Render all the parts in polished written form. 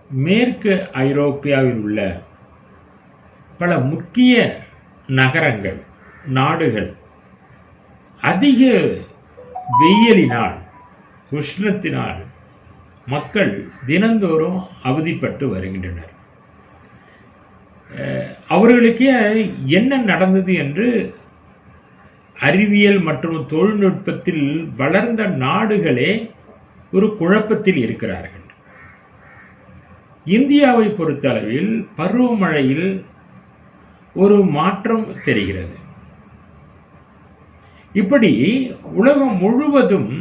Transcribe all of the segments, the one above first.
மேற்கு ஐரோப்பியாவில் உள்ள பல முக்கிய நகரங்கள், நாடுகள் அதிக வெயிலினால், உஷ்ணத்தினால் மக்கள் தினந்தோறும் அவதிப்பட்டு வருகின்றனர். அவர்களுக்கு என்ன நடந்தது என்று அறிவியல் மற்றும் தொழில்நுட்பத்தில் வளர்ந்த நாடுகளே ஒரு குழப்பத்தில் இருக்கிறார்கள். இந்தியாவை பொறுத்தளவில் பருவமழையில் ஒரு மாற்றம் தெரிகிறது. இப்படி உலகம் முழுவதும்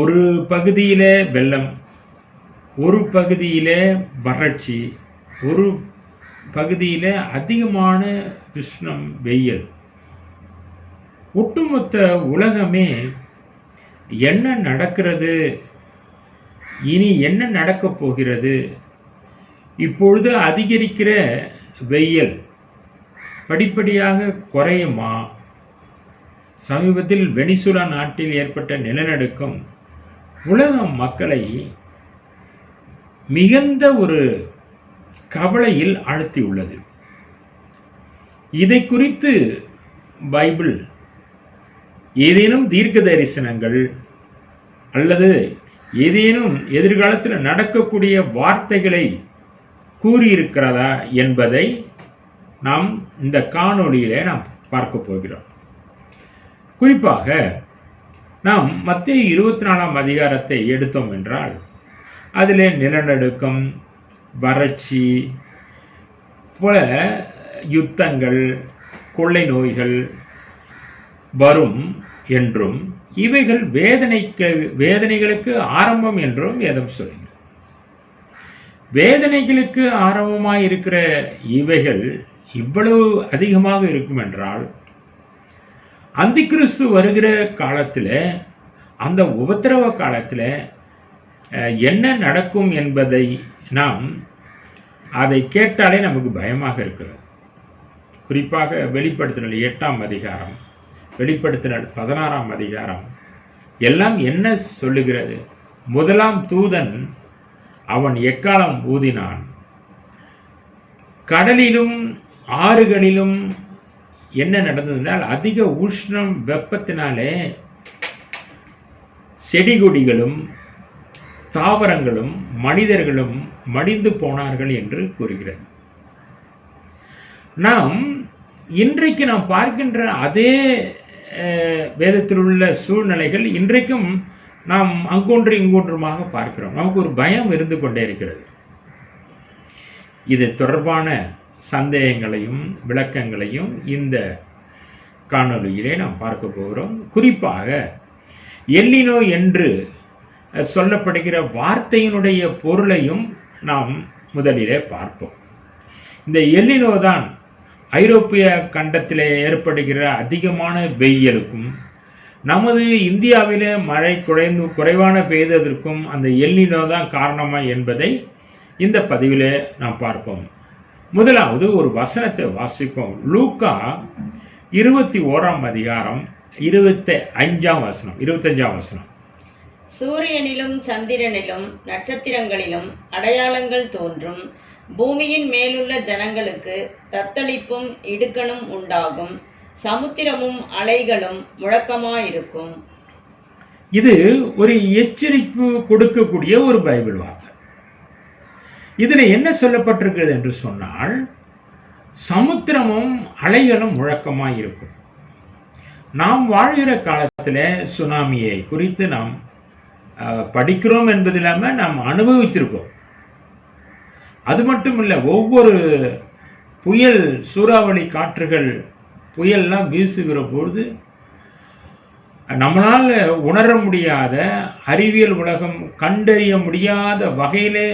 ஒரு பகுதியில வெள்ளம், ஒரு பகுதியில வறட்சி, ஒரு பகுதியில அதிகமான உஷ்ணம், வெயில். ஒட்டுமொத்த உலகமே என்ன நடக்கிறது, இனி என்ன நடக்கப் போகிறது, இப்பொழுது அதிகரிக்கிற வெயில் படிப்படியாக குறையுமா, சமீபத்தில் வெனிசுலா நாட்டில் ஏற்பட்ட நிலநடுக்கம் உலக மக்களை மிகுந்த ஒரு கவலையில் ஆழ்த்தியுள்ளது. இதை குறித்து பைபிள் ஏதேனும் தீர்க்க தரிசனங்கள் அல்லது ஏதேனும் எதிர்காலத்தில் நடக்கக்கூடிய வார்த்தைகளை கூறியிருக்கிறதா என்பதை நாம் இந்த காணொளியிலே நாம் பார்க்க போகிறோம். குறிப்பாக நாம் மத்தேயு 24 அதிகாரத்தை எடுத்தோம் என்றால் அதிலே நிலநடுக்கம், வறட்சி போல யுத்தங்கள், கொள்ளை நோய்கள் வரும் என்றும், இவைகள் வேதனைகளுக்கு ஆரம்பம் என்றும் வேதம் சொல்கிறது. வேதனைகளுக்கு ஆரம்பமாய் இருக்கிற இவைகள் இவ்வளவு அதிகமாக இருக்கும் என்றால், அந்தி கிறிஸ்து வருகிற காலத்தில், அந்த உபத்திரவ காலத்தில் என்ன நடக்கும் என்பதை நாம் அதை கேட்டாலே நமக்கு பயமாக இருக்கிறது. குறிப்பாக வெளிப்படுத்தினல் 8ஆம் அதிகாரம், வெளிப்படுத்தினல் 16ஆம் அதிகாரம் எல்லாம் என்ன சொல்லுகிறது? முதலாம் தூதன் அவன் எக்காலம் ஊதினான், கடலிலும் ஆறுகளிலும் என்ன நடந்ததுனால் அதிக உஷ்ணம், வெப்பத்தினாலே செடி கொடிகளும் தாவரங்களும் மனிதர்களும் மடிந்து போனார்கள் என்று கூறுகிறது. நாம் இன்றைக்கு நாம் பார்க்கின்ற அதே வேதத்தில் உள்ள சூழ்நிலைகள் இன்றைக்கும் நாம் அங்கொன்று இங்கொன்றுமாக பார்க்கிறோம். நமக்கு ஒரு பயம் இருந்து கொண்டே இருக்கிறது. இது தொடர்பான சந்தேகங்களையும் விளக்கங்களையும் இந்த காணொளியிலே நாம் பார்க்க போகிறோம். குறிப்பாக எல்லினோ என்று சொல்லப்படுகிற வார்த்தையினுடைய பொருளையும் நாம் முதலிலே பார்ப்போம். இந்த எல்லினோ தான் ஐரோப்பிய கண்டத்திலே ஏற்படுகிற அதிகமான வெயிலுக்கும், நமது இந்தியாவிலே மழை குறைவான பெய்ததற்கும் அந்த எல்லினோ தான் காரணமா என்பதை இந்த பதிவிலே நாம் பார்ப்போம். முதலாவது ஒரு வசனத்தை வாசிப்போம். லூக்கா 21ஆம் அதிகாரம் 25ஆம் வசனம். சூரியனிலும் சந்திரனிலும் நட்சத்திரங்களிலும் அடையாளங்கள் தோன்றும், பூமியின் மேலுள்ள ஜனங்களுக்கு தத்தளிப்பும் இடுக்கணும் உண்டாகும், சமுத்திரமும் அலைகளும் முழக்கமாயிருக்கும். இது ஒரு எச்சரிப்பு கொடுக்கக்கூடிய ஒரு பைபிள் வார்த்தை. இதுல என்ன சொல்லப்பட்டிருக்கிறது என்று சொன்னால், சமுத்திரமும் அலைகளும் முழக்கமாயிருக்கும். நாம் வாழ்கிற காலத்தில் சுனாமியை குறித்து நாம் படிக்கிறோம் என்பது இல்லாமல் நாம் அனுபவித்திருக்கோம். அது மட்டும் இல்லை, ஒவ்வொரு புயல், சூறாவளி காற்றுகள், புயல்லாம் வீசுகிற பொழுது நம்மளால் உணர முடியாத, அறிவியல் உலகம் கண்டறிய முடியாத வகையிலே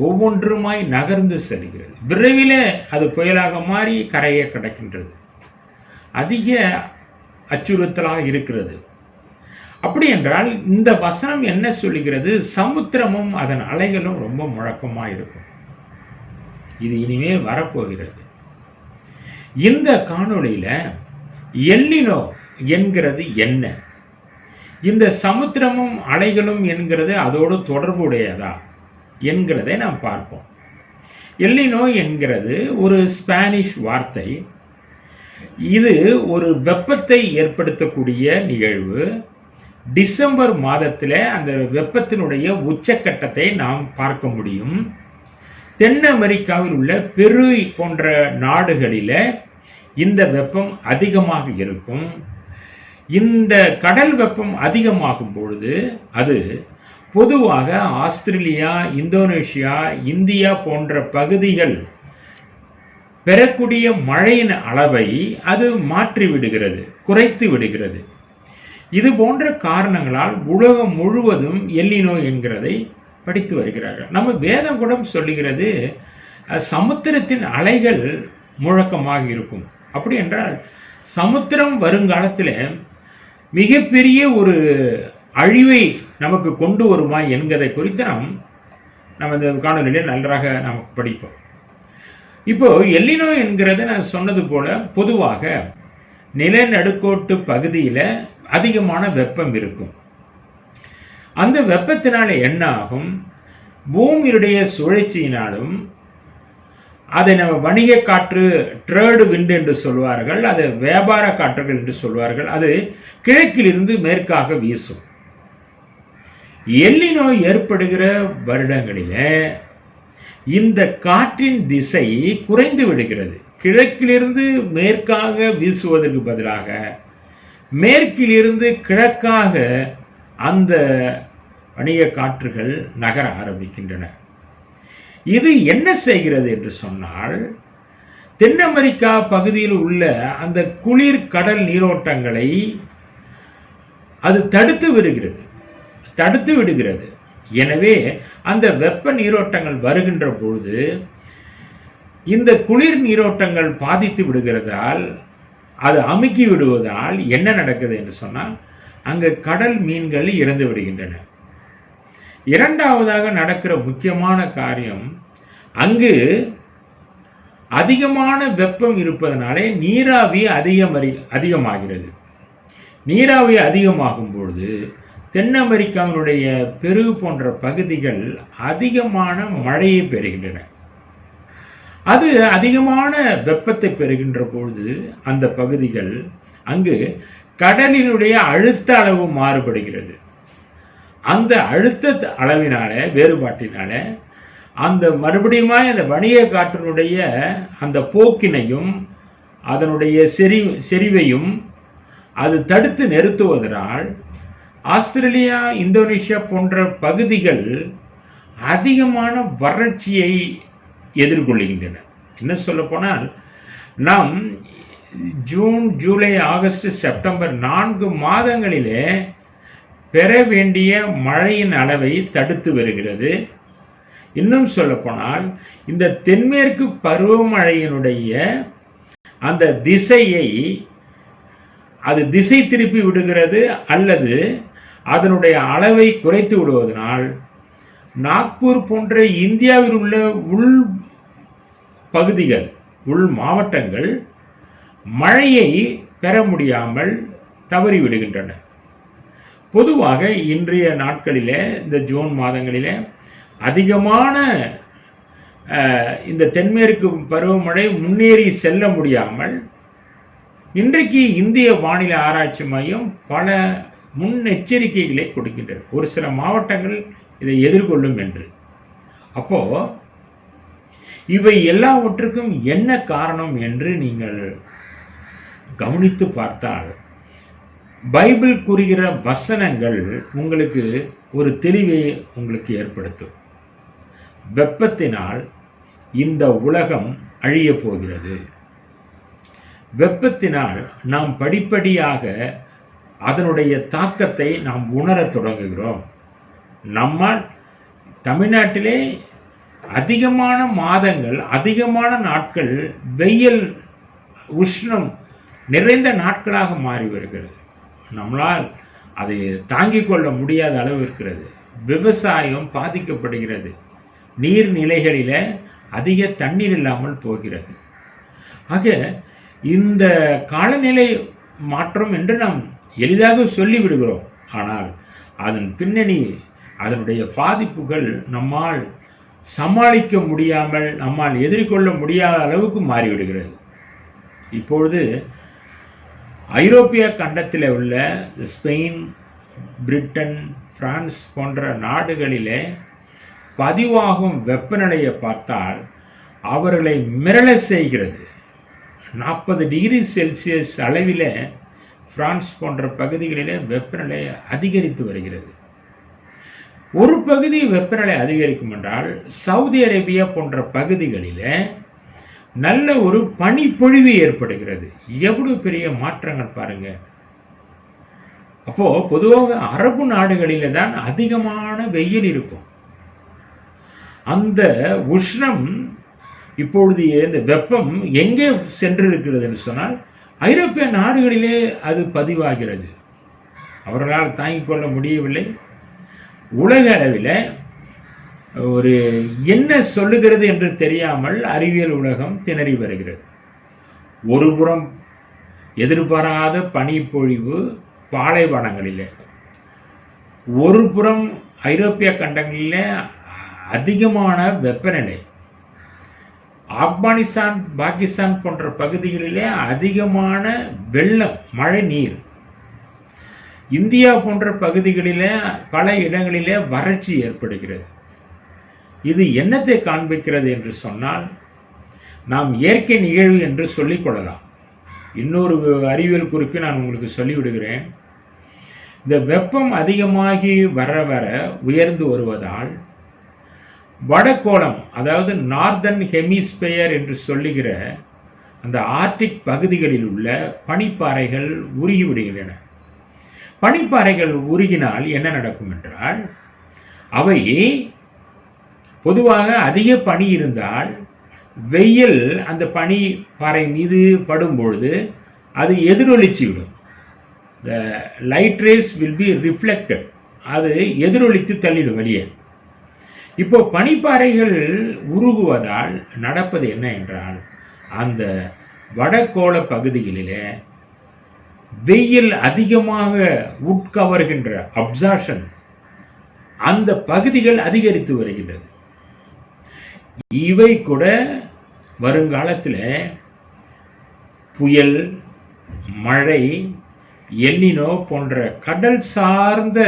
ஒவ்வொன்றுமாய் நகர்ந்து செல்கிறது. விரைவிலே அது புயலாக மாறி கரையை கடக்கின்றது. அதிக அச்சுறுத்தலாக இருக்கிறது. அப்படி என்றால் இந்த வசனம் என்ன சொல்லுகிறது? சமுத்திரமும் அதன் அலைகளும் ரொம்ப முழக்கமாக இருக்கும். இது இனிமேல் வரப்போகிறது. இந்த காணொளியில எல்லினோ என்கிறது என்ன, இந்த சமுத்திரமும் அலைகளும் என்கிறது அதோடு தொடர்புடையதா என்கிறதை நாம் பார்ப்போம். எல்லினோ என்கிறது ஒரு ஸ்பானிஷ் வார்த்தை. இது ஒரு வெப்பத்தை ஏற்படுத்தக்கூடிய நிகழ்வு. டிசம்பர் மாதத்தில் அந்த வெப்பத்தினுடைய உச்சக்கட்டத்தை நாம் பார்க்க முடியும். தென் அமெரிக்காவில் உள்ள பெரு போன்ற நாடுகளில் இந்த வெப்பம் அதிகமாக இருக்கும். இந்த கடல் வெப்பம் அதிகமாகும் பொழுது அது பொதுவாக ஆஸ்திரேலியா, இந்தோனேஷியா, இந்தியா போன்ற பகுதிகள் பெறக்கூடிய மழையின் அளவை அது மாற்றி விடுகிறது, குறைத்து விடுகிறது. இது போன்ற காரணங்களால் உலகம் முழுவதும் எல்லினோ என்கிறதை படித்து வருகிறார்கள். நம்ம வேதம் கூட சொல்லுகிறது சமுத்திரத்தின் அலைகள் முழக்கமாக இருக்கும். அப்படி என்றால் சமுத்திரம் வருங்காலத்தில் மிகப்பெரிய ஒரு அழிவை நமக்கு கொண்டு வருமா என்கிறதை குறித்து நம்ம இந்த காணொலியிலே நன்றாக நமக்கு படிப்போம். இப்போ எல்லினோ என்கிறத நான் சொன்னது போல பொதுவாக நிலநடுக்கோட்டு பகுதியில் அதிகமான வெப்பம் இருக்கும். அந்த வெப்பத்தினால என்ன ஆகும்? பூமியுடைய சுழற்சியினாலும், அதை நம்ம வணிக காற்று, ட்ரேடு விண்டு என்று சொல்வார்கள், அது வியாபார காற்றுகள் என்று சொல்வார்கள், அது கிழக்கிலிருந்து மேற்காக வீசும். எல்லினோ ஏற்படுகிற வருடங்களில இந்த காற்றின் திசை குறைந்து விடுகிறது. கிழக்கிலிருந்து மேற்காக வீசுவதற்கு பதிலாக மேற்கிலிருந்து கிழக்காக அந்த வணிக காற்றுகள் நகர ஆரம்பிக்கின்றன. இது என்ன செய்கிறது என்று சொன்னால், தென் அமெரிக்கா பகுதியில் உள்ள அந்த குளிர் கடல் நீரோட்டங்களை அது தடுத்து விடுகிறது. எனவே அந்த வெப்ப நீரோட்டங்கள் வருகின்ற பொழுது இந்த குளிர் நீரோட்டங்கள் பாதித்து விடுகிறதால், அது அமுக்கி விடுவதால் என்ன நடக்குது என்று சொன்னால், அங்கு கடல் மீன்கள் இறந்து விடுகின்றன. இரண்டாவதாக நடக்கிற முக்கியமான காரியம், அங்கு அதிகமான வெப்பம் இருப்பதனாலே நீராவி அதிகமாகிறது. நீராவி அதிகமாகும் பொழுது தென் அமெரிக்காவினுடைய பெரு போன்ற பகுதிகள் அதிகமான மழையை பெறுகின்றன. அது அதிகமான வெப்பத்தை பெறுகின்ற பொழுது அந்த பகுதிகள், அங்கு கடலினுடைய அழுத்த அளவு மாறுபடுகிறது. அந்த அழுத்த அளவினால, வேறுபாட்டினால, அந்த மறுபடியும் அந்த வணிக காற்றினுடைய அந்த போக்கினையும் அதனுடைய செறிவையும் அது தடுத்து நிறுத்துவதனால் ஆஸ்திரேலியா, இந்தோனேஷியா போன்ற பகுதிகள் அதிகமான வறட்சியை எதிர்கொள்கின்றன. என்ன சொல்ல போனால், நாம் ஜூன், ஜூலை, ஆகஸ்ட், செப்டம்பர் 4 மாதங்களிலே பெற வேண்டிய மழையின் அளவை தடுத்து வருகிறது. இன்னும் சொல்ல போனால், இந்த தென்மேற்கு பருவமழையினுடைய அந்த திசையை அது திசை திருப்பி விடுகிறது, அல்லது அதனுடைய அளவை குறைத்து விடுவதனால் நாக்பூர் போன்ற இந்தியாவில் உள்ள உள் பகுதிகள், உள் மாவட்டங்கள் மழையை பெற முடியாமல் தவறிவிடுகின்றன. பொதுவாக இன்றைய நாட்களிலே, இந்த ஜூன் மாதங்களிலே அதிகமான இந்த தென்மேற்கு பருவமழை முன்னேறி செல்ல முடியாமல் இன்றைக்கு இந்திய வானிலை ஆராய்ச்சி மையம் பல முன்னெச்சரிக்கைகளை கொடுக்கின்றது, ஒரு சில மாவட்டங்கள் இதை எதிர்கொள்ளும் என்று. அப்போ இவை எல்லாவற்றுக்கும் என்ன காரணம் என்று நீங்கள் கவனித்து பார்த்தால், பைபிள் கூறுகிற வசனங்கள் உங்களுக்கு ஒரு தெளிவை உங்களுக்கு ஏற்படுத்தும். வெப்பத்தினால் இந்த உலகம் அழிய போகிறது. வெப்பத்தினால் நாம் படிப்படியாக அதனுடைய தாக்கத்தை நாம் உணரத் தொடங்குகிறோம். நம்மால் தமிழ்நாட்டிலே அதிகமான மாதங்கள், அதிகமான நாட்கள் வெயில், உஷ்ணம் நிறைந்த நாட்களாக மாறி வருகிறது. நம்மளால் அதை தாங்கிக் கொள்ள முடியாத அளவு இருக்கிறது. விவசாயம் பாதிக்கப்படுகிறது. நீர்நிலைகளில் அதிக தண்ணீர் இல்லாமல் போகிறது. ஆக இந்த காலநிலை மாற்றம் என்று நாம் எளிதாக சொல்லிவிடுகிறோம். ஆனால் அதன் பின்னணி, அதனுடைய பாதிப்புகள் நம்மால் சமாளிக்க முடியாமல் நம்மால் எதிர்கொள்ள முடியாத அளவுக்கு மாறிவிடுகிறது. இப்பொழுது ஐரோப்பிய கண்டத்தில் உள்ள ஸ்பெயின், பிரிட்டன், பிரான்ஸ் போன்ற நாடுகளிலே பதிவாகும் வெப்பநிலையை பார்த்தால் அவர்களை மிரள செய்கிறது. 40 டிகிரி செல்சியஸ் அளவில் பிரான்ஸ் போன்ற பகுதிகளிலே வெப்பநிலை அதிகரித்து வருகிறது. ஒரு பகுதி வெப்பநிலை அதிகரிக்கும் என்றால் சவுதி அரேபியா போன்ற பகுதிகளிலே நல்ல ஒரு பனிப்பொழிவு ஏற்படுகிறது. எவ்வளவு பெரிய மாற்றங்கள் பாருங்க. அப்போ பொதுவாக அரபு நாடுகளிலே தான் அதிகமான வெயில் இருக்கும். அந்த உஷ்ணம் இப்பொழுது இந்த வெப்பம் எங்கே சென்றிருக்கிறது என்று சொன்னால் ஐரோப்பிய நாடுகளிலே அது பதிவாகிறது. அவர்களால் தாங்கிக் கொள்ள முடியவில்லை. உலக அளவில் ஒரு என்ன சொல்லுகிறது என்று தெரியாமல் அறிவியல் உலகம் திணறி வருகிறது. ஒருபுறம் எதிர்பாராத பனிப்பொழிவு பாலைவனங்களிலே, ஒரு புறம் ஐரோப்பிய கண்டங்களிலே அதிகமான வெப்பநிலை, ஆப்கானிஸ்தான், பாகிஸ்தான் போன்ற பகுதிகளிலே அதிகமான வெள்ளம், மழை நீர், இந்தியா போன்ற பகுதிகளிலே பல இடங்களிலே வறட்சி ஏற்படுகிறது. இது என்னத்தை காண்பிக்கிறது என்று சொன்னால், நாம் இயற்கை நிகழ்வு என்று சொல்லிக் கொள்ளலாம். இன்னொரு அறிவியல் குறிப்பை நான் உங்களுக்கு சொல்லிவிடுகிறேன். இந்த வெப்பம் அதிகமாகி வர வர உயர்ந்து வருவதால் வடகோளம், அதாவது நார்தர்ன் ஹெமிஸ்பியர் என்று சொல்லுகிற அந்த ஆர்டிக் பகுதிகளில் உள்ள பனிப்பாறைகள் உருகி விடுகின்றன. பனிப்பாறைகள் உருகினால் என்ன நடக்கும் என்றால், அவை பொதுவாக அதிக பனி இருந்தால் வெயில் அந்த பனிப்பாறை மீது படும்பொழுது அது எதிரொலிச்சு விடும். The light rays will be reflected. அது எதிரொலித்து தள்ளிடும் வெளியே. இப்போ பனிப்பாறைகள் உருகுவதால் நடப்பது என்ன என்றால், அந்த வடகோள பகுதிகளிலே வெயில் அதிகமாக உட்கவர்கின்ற அப்சார்ப்ஷன், அந்த பகுதிகள் அதிகரித்து வருகின்றது. இவை கூட வருங்காலத்தில் புயல், மழை, எல்னினோ போன்ற கடல் சார்ந்த,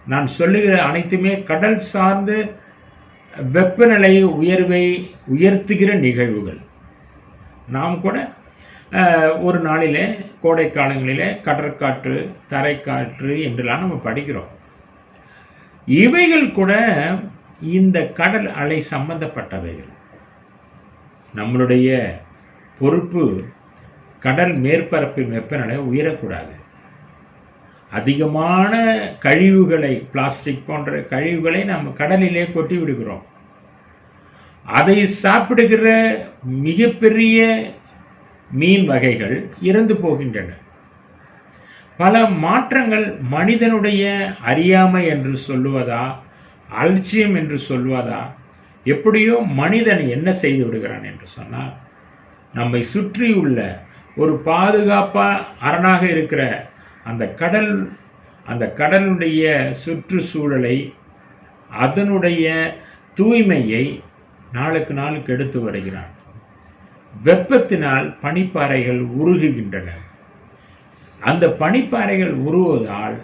நான் சொல்லுகிற அனைத்துமே கடல் சார்ந்த வெப்பநிலை உயர்வை உயர்த்துகிற நிகழ்வுகள். நாம் கூட ஒரு நாளிலே கோடை காலங்களிலே கடற்காற்று, தரைக்காற்று என்றெல்லாம் நம்ம படிக்கிறோம். இவைகள் கூட இந்த கடல் அலை சம்பந்தப்பட்டவைகள். நம்மளுடைய பொறுப்பு கடல் மேற்பரப்பின் வெப்பநிலை உயரக்கூடாது. அதிகமான கழிவுகளை, பிளாஸ்டிக் போன்ற கழிவுகளை நம்ம கடலிலே கொட்டி விடுகிறோம். அதை சாப்பிடுகிற மிகப்பெரிய மீன் வகைகள் இறந்து போகின்றன. பல மாற்றங்கள் மனிதனுடைய அறியாமை என்று சொல்லுவதா, அலட்சியம் என்று சொல்வதா, எப்படியோ மனிதன் என்ன செய்து விடுகிறான் என்று சொன்னால், நம்மை சுற்றியுள்ள ஒரு பாதுகாப்பா அரணாக இருக்கிற அந்த கடலுடைய சுற்றுச்சூழலை, அதனுடைய தூய்மையை நாளுக்கு நாள் கெடுத்து வருகிறான். வெப்பத்தினால் பனிப்பாறைகள் உருகுகின்றன. அந்த பனிப்பாறைகள் உருகுவதால்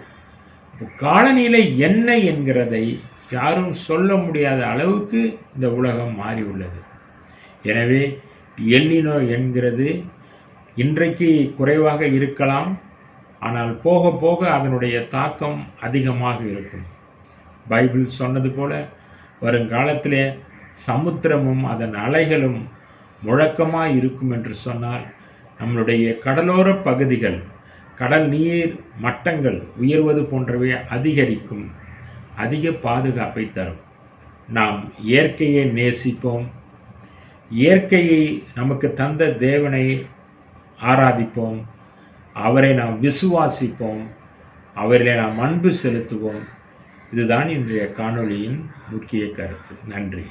காலநிலை என்ன என்கிறதை யாரும் சொல்ல முடியாத அளவுக்கு இந்த உலகம் மாறியுள்ளது. எனவே எல்னினோ என்கிறது இன்றைக்கு குறைவாக இருக்கலாம், ஆனால் போக போக அதனுடைய தாக்கம் அதிகமாக இருக்கும். பைபிள் சொன்னது போல வருங்காலத்திலே சமுத்திரமும் அதன் அலைகளும் முழக்கமாக இருக்கும் என்று சொன்னால், நம்மளுடைய கடலோர பகுதிகள், கடல் நீர் மட்டங்கள் உயர்வது போன்றவை அதிகரிக்கும், அதிக பாதுகாப்பை தரும். நாம் இயற்கையை நேசிப்போம், இயற்கையை நமக்கு தந்த தேவனை ஆராதிப்போம், அவரை நாம் விசுவாசிப்போம், அவரிலே நாம் அன்பு செலுத்துவோம். இதுதான் இன்றைய காணொளியின் முக்கிய கருத்து. நன்றி.